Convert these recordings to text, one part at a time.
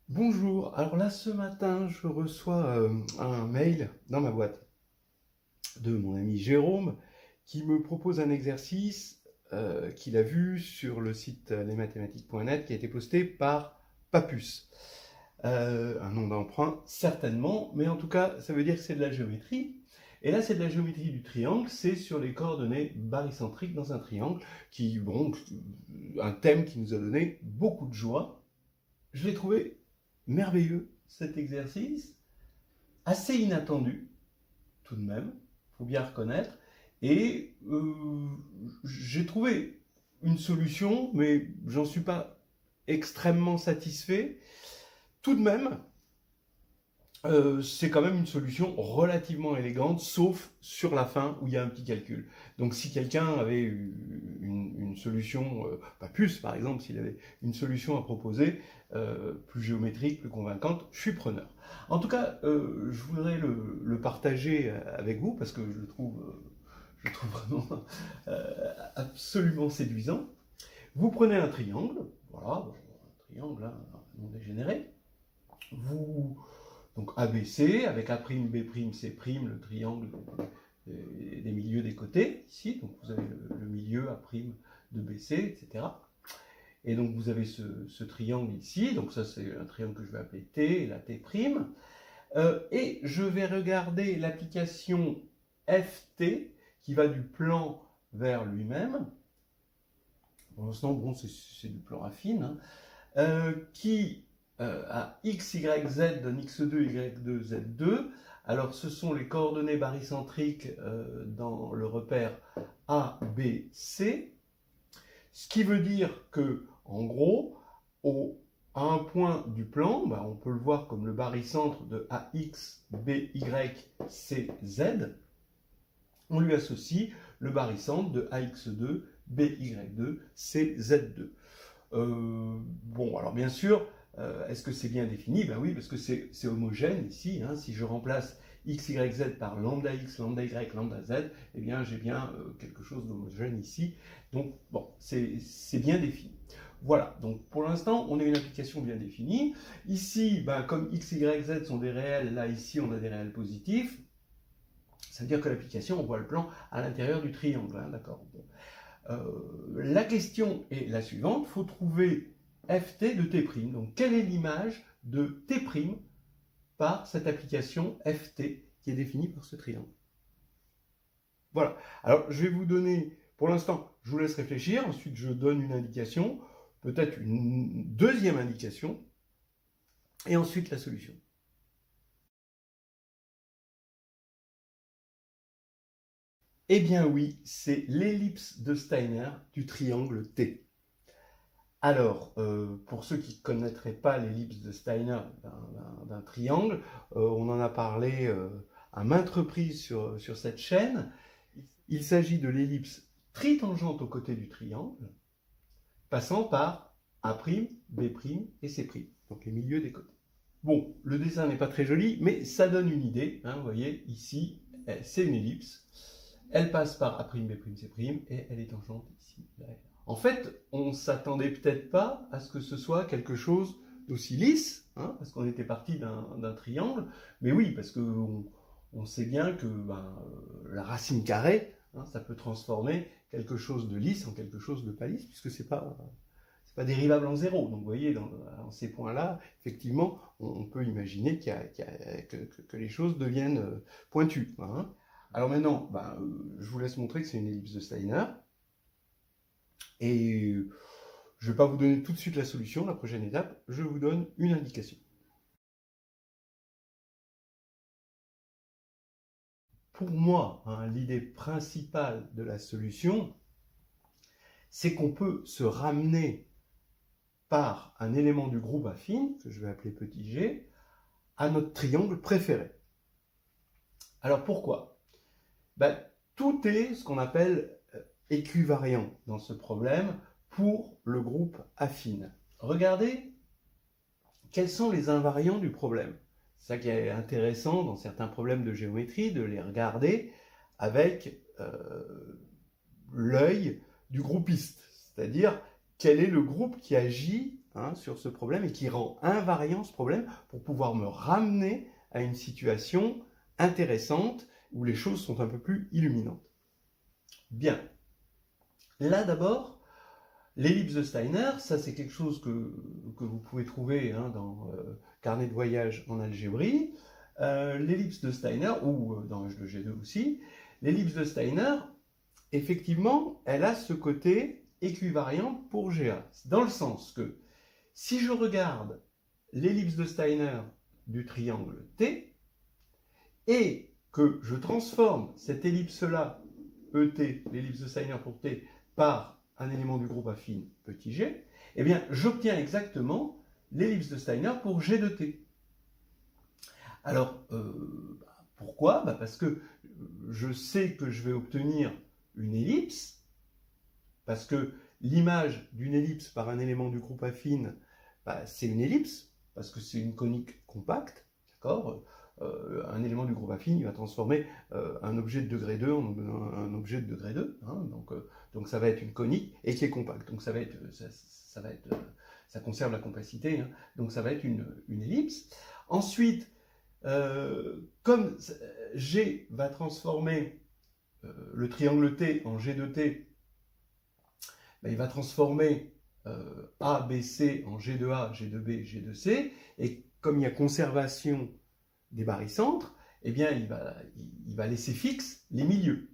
Bonjour, alors là ce matin je reçois un mail dans ma boîte de mon ami Jérôme qui me propose un exercice qu'il a vu sur le site lesmathématiques.net qui a été posté par Papus. Un nom d'emprunt certainement, mais en tout cas ça veut dire que c'est de la géométrie. Et là c'est de la géométrie du triangle, c'est sur les coordonnées barycentriques dans un triangle, un thème qui nous a donné beaucoup de joie. Je l'ai trouvé merveilleux cet exercice, assez inattendu tout de même, il faut bien reconnaître, et j'ai trouvé une solution, mais j'en suis pas extrêmement satisfait. Tout de même, c'est quand même une solution relativement élégante, sauf sur la fin où il y a un petit calcul. Donc si quelqu'un avait une solution, pas plus par exemple, s'il avait une solution à proposer, plus géométrique, plus convaincante, je suis preneur. En tout cas, je voudrais le partager avec vous parce que je le trouve vraiment absolument séduisant. Vous prenez un triangle, voilà, un triangle, hein, non dégénéré. Donc ABC, avec A', B', C', le triangle des milieux des côtés, ici, donc vous avez le milieu A' de BC, etc. Et donc vous avez ce triangle ici, donc ça c'est un triangle que je vais appeler T, et la T'. Et je vais regarder l'application FT, qui va du plan vers lui-même. Pour l'instant, bon, c'est du plan affine, hein, qui à x, y, z donne x2, y2, z2. Alors ce sont les coordonnées barycentriques dans le repère A, B, C. Ce qui veut dire que, en gros, à un point du plan, on peut le voir comme le barycentre de AX, BY, CZ. On lui associe le barycentre de AX2, BY2, CZ2. Bon, alors bien sûr, est-ce que c'est bien défini? Ben oui, parce que c'est homogène ici. Hein. Si je remplace x, y, z par lambda x, lambda y, lambda z, eh bien j'ai bien quelque chose d'homogène ici. Donc bon, c'est bien défini. Voilà, donc pour l'instant, on a une application bien définie. Ici, comme x, y, z sont des réels, là ici on a des réels positifs. Ça veut dire que l'application, on voit le plan à l'intérieur du triangle, hein, d'accord. Bon. La question est la suivante, il faut trouver ft de t'. Donc quelle est l'image de t' par cette application ft qui est définie par ce triangle? Voilà. Alors je vais vous donner, pour l'instant, je vous laisse réfléchir, ensuite je donne une indication, peut-être une deuxième indication, et ensuite la solution. Eh bien oui, c'est l'ellipse de Steiner du triangle T. Alors, pour ceux qui ne connaîtraient pas l'ellipse de Steiner d'un triangle, on en a parlé à maintes reprises sur cette chaîne. Il s'agit de l'ellipse tritangente aux côtés du triangle, passant par A', B' et C', donc les milieux des côtés. Bon, le dessin n'est pas très joli, mais ça donne une idée. Hein, vous voyez, ici, c'est une ellipse. Elle passe par A', B', C' et elle est tangente ici, derrière. En fait, on ne s'attendait peut-être pas à ce que ce soit quelque chose d'aussi lisse, hein, parce qu'on était parti d'un triangle, mais oui, parce qu'on sait bien que la racine carrée, hein, ça peut transformer quelque chose de lisse en quelque chose de pas lisse, puisque c'est pas dérivable en zéro. Donc vous voyez, dans ces points-là, effectivement, on peut imaginer que les choses deviennent pointues. Hein. Alors maintenant, je vous laisse montrer que c'est une ellipse de Steiner. Et je ne vais pas vous donner tout de suite la solution, la prochaine étape, je vous donne une indication. Pour moi, hein, l'idée principale de la solution, c'est qu'on peut se ramener par un élément du groupe affine, que je vais appeler petit g, à notre triangle préféré. Alors pourquoi? Tout est ce qu'on appelle équivariant dans ce problème pour le groupe affine. Regardez quels sont les invariants du problème. C'est ça qui est intéressant dans certains problèmes de géométrie, de les regarder avec l'œil du groupiste. C'est-à-dire, quel est le groupe qui agit sur ce problème et qui rend invariant ce problème pour pouvoir me ramener à une situation intéressante où les choses sont un peu plus illuminantes. Bien. Là d'abord, l'ellipse de Steiner, ça c'est quelque chose que vous pouvez trouver dans Carnet de voyage en algébrie. L'ellipse de Steiner, ou dans le G2 aussi, l'ellipse de Steiner, effectivement, elle a ce côté équivariant pour GA. Dans le sens que, si je regarde l'ellipse de Steiner du triangle T, et que je transforme cette ellipse-là, ET, l'ellipse de Steiner pour T, par un élément du groupe affine petit g, eh bien, j'obtiens exactement l'ellipse de Steiner pour G de T. Alors, pourquoi? Parce que je sais que je vais obtenir une ellipse, parce que l'image d'une ellipse par un élément du groupe affine, c'est une ellipse, parce que c'est une conique compacte, d'accord? Un élément du groupe affine, il va transformer un objet de degré 2 en un objet de degré 2, donc ça va être une conique et qui est compacte, donc ça conserve la compacité, donc ça va être une ellipse. Ensuite, comme G va transformer le triangle T en G de T, il va transformer A, B, C en G de A, G de B, G de C, et comme il y a conservation des barycentres, eh bien il va laisser fixes les milieux.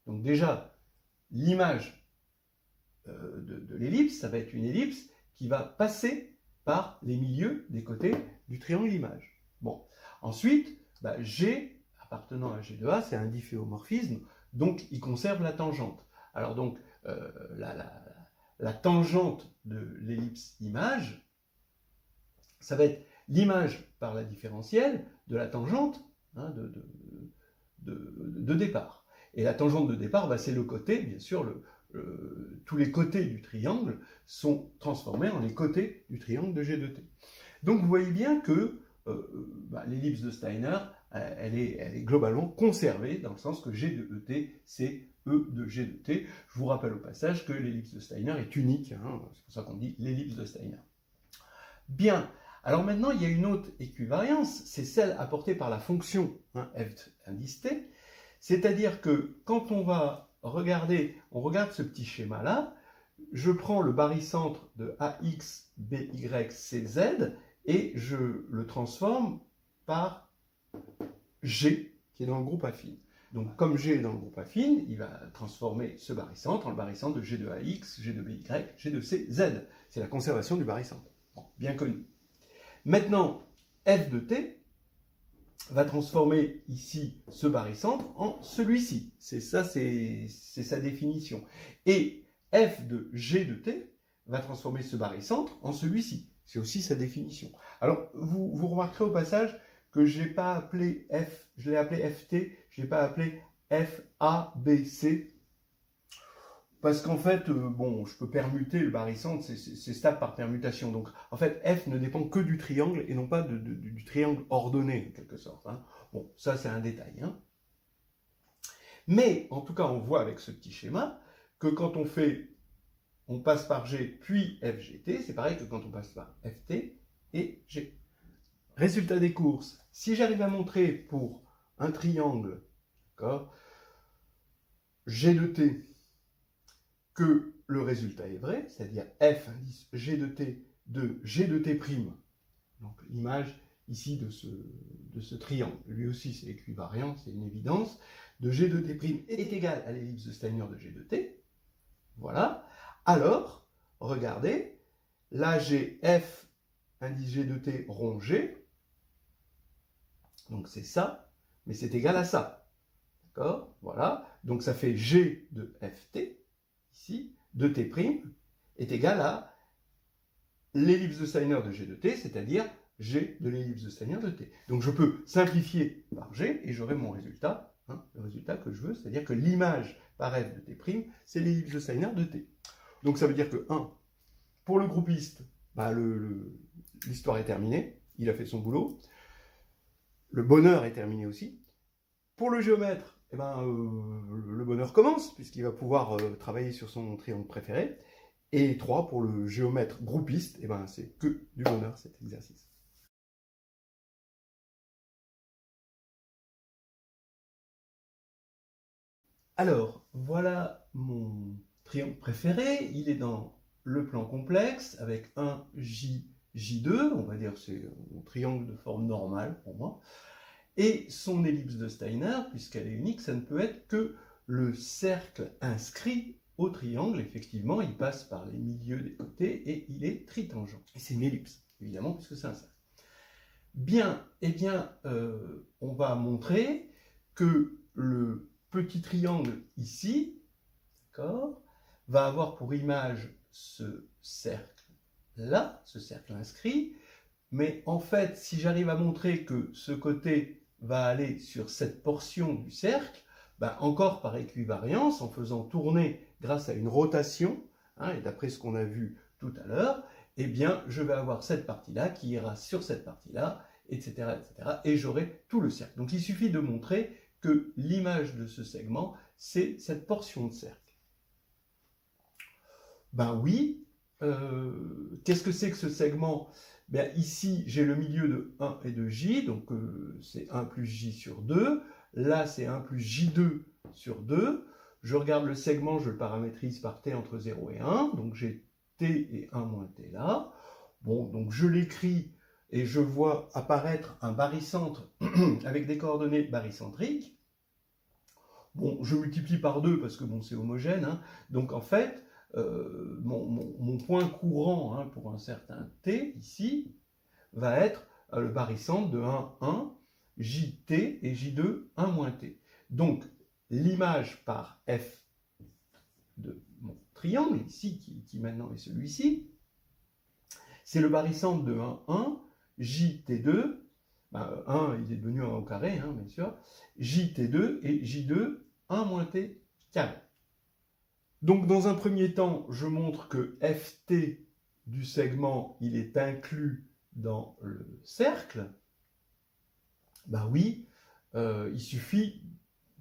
Donc déjà, l'image de l'ellipse, ça va être une ellipse qui va passer par les milieux des côtés du triangle image. Bon. Ensuite, G, appartenant à G de A, c'est un difféomorphisme, donc il conserve la tangente. Alors donc, la tangente de l'ellipse image, ça va être l'image par la différentielle de la tangente de départ. Et la tangente de départ, c'est le côté, bien sûr, tous les côtés du triangle sont transformés en les côtés du triangle de G de T. Donc vous voyez bien que l'ellipse de Steiner, elle est globalement conservée, dans le sens que G de ET, c'est E de G de T. Je vous rappelle au passage que l'ellipse de Steiner est unique, c'est pour ça qu'on dit l'ellipse de Steiner. Bien, alors maintenant il y a une autre équivariance, c'est celle apportée par la fonction f indice t, c'est-à-dire que quand on regarde ce petit schéma-là, je prends le barycentre de AX, BY, CZ, et je le transforme par G, qui est dans le groupe affine. Donc, comme G est dans le groupe affine, il va transformer ce barycentre en le barycentre de G de AX, G de BY, G de CZ. C'est la conservation du barycentre. Bon, bien connu. Maintenant, F de T va transformer ici ce barycentre en celui-ci. C'est ça, c'est sa définition. Et F de G de T va transformer ce barycentre en celui-ci. C'est aussi sa définition. Alors, vous remarquerez au passage que je l'ai appelé FT, je ne l'ai pas appelé FABC, parce qu'en fait, je peux permuter le barycentre, c'est stable par permutation. Donc, en fait, F ne dépend que du triangle et non pas du triangle ordonné, en quelque sorte. Bon, ça, c'est un détail. Mais, en tout cas, on voit avec ce petit schéma que quand on passe par G puis FGT, c'est pareil que quand on passe par FT et G. Résultat des courses, si j'arrive à montrer pour un triangle, G de T, que le résultat est vrai, c'est-à-dire F indice G de T de G de T', donc l'image ici de ce triangle, lui aussi c'est équivariant, c'est une évidence, de G de T' est égal à l'ellipse de Steiner de G de T, voilà, alors, regardez, là j'ai F indice G de T rond G, donc c'est ça, mais c'est égal à ça, d'accord, voilà, donc ça fait G de Ft, ici, de T' est égal à l'ellipse de Steiner de G de T, c'est-à-dire G de l'ellipse de Steiner de T. Donc je peux simplifier par G et j'aurai mon résultat, le résultat que je veux, c'est-à-dire que l'image par F de T', c'est l'ellipse de Steiner de T. Donc ça veut dire que, pour le groupiste, l'histoire est terminée, il a fait son boulot, le bonheur est terminé aussi. Pour le géomètre, le bonheur commence, puisqu'il va pouvoir travailler sur son triangle préféré. Et 3 pour le géomètre groupiste, et ben c'est que du bonheur cet exercice. Alors, voilà mon triangle préféré. Il est dans le plan complexe avec un J, J2, on va dire c'est un triangle de forme normale pour moi. Et son ellipse de Steiner, puisqu'elle est unique, ça ne peut être que le cercle inscrit au triangle. Effectivement, il passe par les milieux des côtés et il est tritangent. Et c'est une ellipse, évidemment, puisque c'est un cercle. Bien, eh bien, on va montrer que le petit triangle ici, d'accord, va avoir pour image ce cercle-là, ce cercle inscrit, mais en fait, si j'arrive à montrer que ce côté va aller sur cette portion du cercle, ben encore par équivariance, en faisant tourner grâce à une rotation, hein, et d'après ce qu'on a vu tout à l'heure, eh bien, je vais avoir cette partie-là qui ira sur cette partie-là, etc., etc., et j'aurai tout le cercle. Donc, il suffit de montrer que l'image de ce segment, c'est cette portion de cercle. Ben oui, qu'est-ce que c'est que ce segment? Ben ici, j'ai le milieu de 1 et de J, donc c'est 1 plus J sur 2. Là, c'est 1 plus J2 sur 2. Je regarde le segment, je le paramétrise par T entre 0 et 1, donc j'ai T et 1 moins T là. Bon, donc je l'écris et je vois apparaître un barycentre avec des coordonnées barycentriques. Bon, je multiplie par 2 parce que bon, c'est homogène, hein. Donc en fait, mon point courant, hein, pour un certain T, ici, va être le barycentre de 1, 1, JT et J2, 1 moins T. Donc, l'image par F de mon triangle, ici, qui maintenant est celui-ci, c'est le barycentre de 1, 1, JT2, ben, 1, il est devenu 1 au carré, hein, bien sûr, JT2 et J2, 1 moins T carré. Donc, dans un premier temps, je montre que FT du segment, il est inclus dans le cercle. Ben oui, il suffit,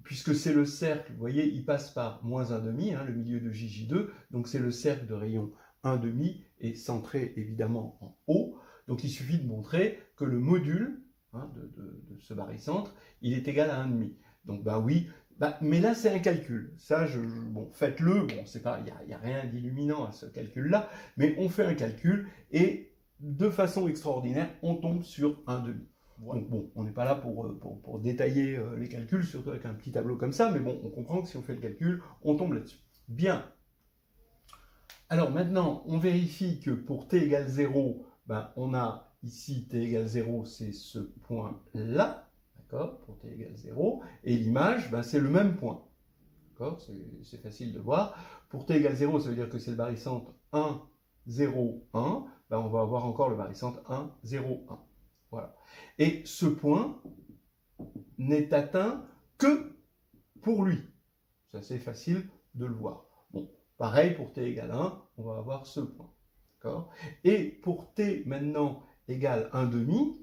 puisque c'est le cercle, vous voyez, il passe par moins 1,5, hein, le milieu de JJ2, donc c'est le cercle de rayon 1,5 et centré évidemment en haut. Donc, il suffit de montrer que le module, hein, de ce barycentre, il est égal à 1,5. Donc, ben oui. Bah, mais là, c'est un calcul. Ça, bon, faites-le. Bon, c'est pas, il n'y a rien d'illuminant à ce calcul-là, mais on fait un calcul et de façon extraordinaire, on tombe sur 1,5. Donc bon, on n'est pas là pour détailler les calculs, surtout avec un petit tableau comme ça, mais bon, on comprend que si on fait le calcul, on tombe là-dessus. Bien. Alors maintenant, on vérifie que pour t égale 0, ben, on a ici t égale 0, c'est ce point-là. Pour t égale 0, et l'image, ben, c'est le même point. C'est facile de voir. Pour t égale 0, ça veut dire que c'est le barycentre 1, 0, 1. Ben, on va avoir encore le barycentre 1, 0, 1. Voilà. Et ce point n'est atteint que pour lui. C'est assez facile de le voir. Bon, pareil pour t égale 1, on va avoir ce point. Et pour t maintenant égale 1,5,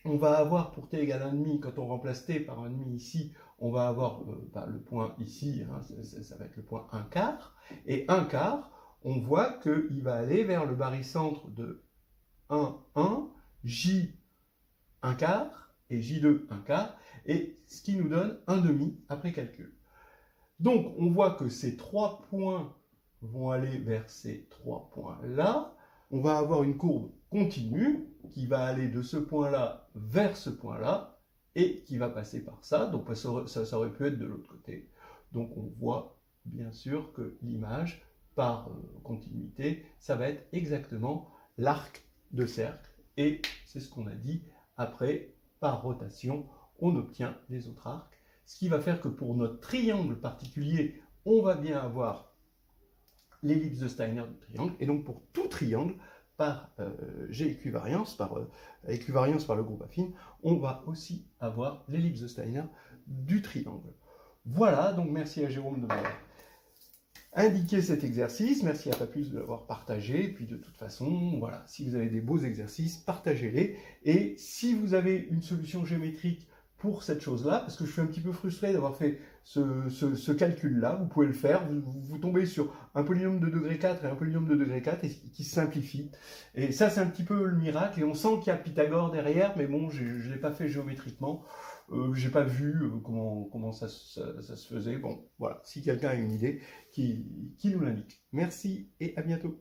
on va avoir pour t égale 1,5, quand on remplace t par 1,5 ici, on va avoir le point ici, hein, ça va être le point 1 quart. Et 1 quart, on voit qu'il va aller vers le barycentre de 1, 1, J 1 quart et J2 1 quart, et ce qui nous donne 1,5 après calcul. Donc on voit que ces trois points vont aller vers ces trois points-là. On va avoir une courbe continue qui va aller de ce point-là vers ce point-là et qui va passer par ça. Donc ça aurait pu être de l'autre côté. Donc on voit bien sûr que l'image par continuité, ça va être exactement l'arc de cercle. Et c'est ce qu'on a dit. Après, par rotation, on obtient les autres arcs. Ce qui va faire que pour notre triangle particulier, on va bien avoir l'ellipse de Steiner du triangle. Et donc pour tout triangle, par G-équivariance, par équivariance par le groupe affine, on va aussi avoir l'ellipse de Steiner du triangle. Voilà, donc merci à Jérôme de m'avoir indiqué cet exercice, merci à Papus de l'avoir partagé, et puis de toute façon, voilà, si vous avez des beaux exercices, partagez-les, et si vous avez une solution géométrique pour cette chose-là, parce que je suis un petit peu frustré d'avoir fait ce calcul-là. Vous pouvez le faire, vous tombez sur un polynôme de degré 4 et un polynôme de degré 4 et qui se simplifie. Et ça, c'est un petit peu le miracle, et on sent qu'il y a Pythagore derrière, mais bon, je ne l'ai pas fait géométriquement. J'ai pas vu comment ça se faisait. Bon, voilà, si quelqu'un a une idée, qui nous l'indique. Merci et à bientôt.